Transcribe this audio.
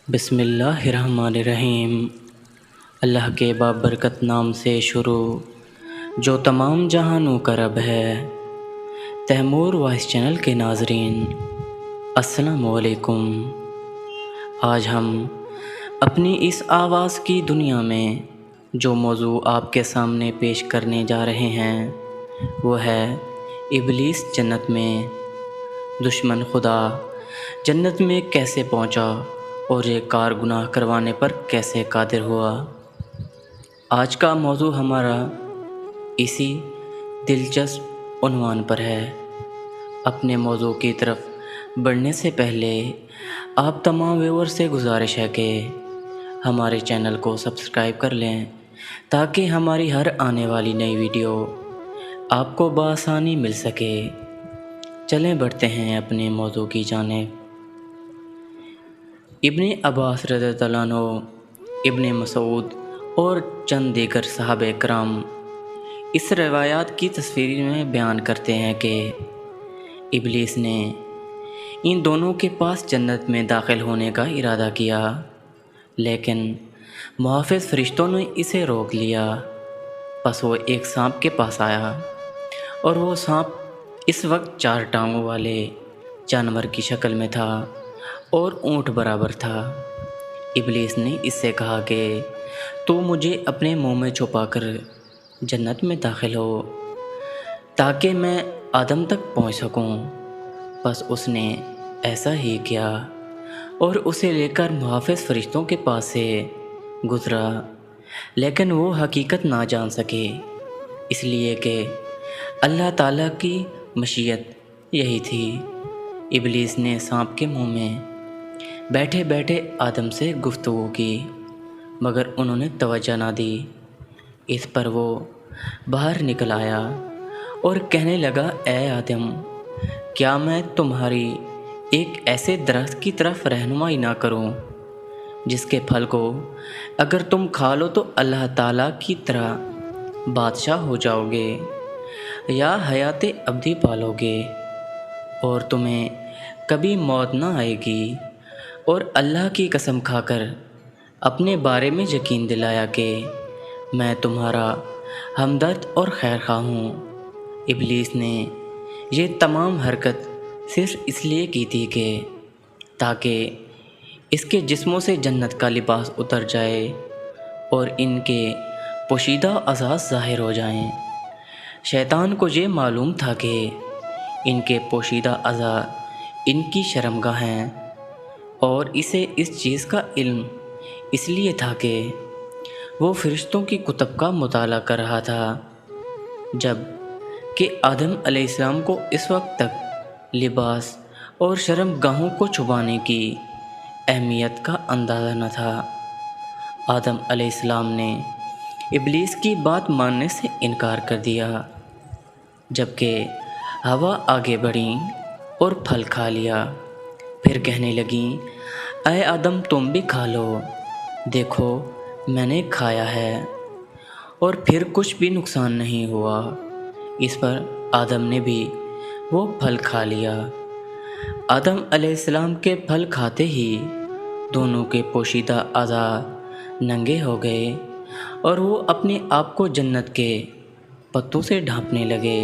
بسم اللہ الرحمن الرحیم۔ اللہ کے بابرکت نام سے شروع جو تمام جہانوں کا رب ہے۔ تیمور وائس چینل کے ناظرین السلام علیکم۔ آج ہم اپنی اس آواز کی دنیا میں جو موضوع آپ کے سامنے پیش کرنے جا رہے ہیں وہ ہے ابلیس جنت میں، دشمن خدا جنت میں کیسے پہنچا اور یہ کار گناہ کروانے پر کیسے قادر ہوا۔ آج کا موضوع ہمارا اسی دلچسپ عنوان پر ہے۔ اپنے موضوع کی طرف بڑھنے سے پہلے آپ تمام ویور سے گزارش ہے کہ ہمارے چینل کو سبسکرائب کر لیں تاکہ ہماری ہر آنے والی نئی ویڈیو آپ کو بآسانی مل سکے۔ چلیں بڑھتے ہیں اپنے موضوع کی جانب۔ ابن عباس رضی اللہ عنہ، ابن مسعود اور چند دیگر صحابہ کرام اس روایات کی تصویر میں بیان کرتے ہیں کہ ابلیس نے ان دونوں کے پاس جنت میں داخل ہونے کا ارادہ کیا، لیکن محافظ فرشتوں نے اسے روک لیا۔ پس وہ ایک سانپ کے پاس آیا اور وہ سانپ اس وقت 4 ٹانگوں والے جانور کی شکل میں تھا اور اونٹ برابر تھا۔ ابلیس نے اس سے کہا کہ تو مجھے اپنے منہ میں چھپا کر جنت میں داخل ہو تاکہ میں آدم تک پہنچ سکوں۔ پس اس نے ایسا ہی کیا اور اسے لے کر محافظ فرشتوں کے پاس سے گزرا، لیکن وہ حقیقت نہ جان سکے، اس لیے کہ اللہ تعالیٰ کی مشیت یہی تھی۔ ابلیس نے سانپ کے منہ میں بیٹھے بیٹھے آدم سے گفتگو کی، مگر انہوں نے توجہ نہ دی۔ اس پر وہ باہر نکل آیا اور کہنے لگا، اے آدم، کیا میں تمہاری ایک ایسے درخت کی طرف رہنمائی نہ کروں جس کے پھل کو اگر تم کھا لو تو اللہ تعالیٰ کی طرح بادشاہ ہو جاؤ گے یا حیات ابدی پالو گے اور تمہیں کبھی موت نہ آئے گی؟ اور اللہ کی قسم کھا کر اپنے بارے میں یقین دلایا کہ میں تمہارا ہمدرد اور خیر خواہ ہوں۔ ابلیس نے یہ تمام حرکت صرف اس لیے کی تھی کہ تاکہ اس کے جسموں سے جنت کا لباس اتر جائے اور ان کے پوشیدہ اعضاء ظاہر ہو جائیں۔ شیطان کو یہ معلوم تھا کہ ان کے پوشیدہ اعضاء ان کی شرمگاہ ہیں، اور اسے اس چیز کا علم اس لیے تھا کہ وہ فرشتوں کی کتب کا مطالعہ کر رہا تھا، جب کہ آدم علیہ السلام کو اس وقت تک لباس اور شرمگاہوں کو چھپانے کی اہمیت کا اندازہ نہ تھا۔ آدم علیہ السلام نے ابلیس کی بات ماننے سے انکار کر دیا، جبکہ حوا آگے بڑھیں اور پھل کھا لیا۔ پھر کہنے لگیں، اے آدم، تم بھی کھا لو، دیکھو میں نے کھایا ہے اور پھر کچھ بھی نقصان نہیں ہوا۔ اس پر آدم نے بھی وہ پھل کھا لیا۔ آدم علیہ السلام کے پھل کھاتے ہی دونوں کے پوشیدہ اعضاء ننگے ہو گئے اور وہ اپنے آپ کو جنت کے پتوں سے ڈھانپنے لگے۔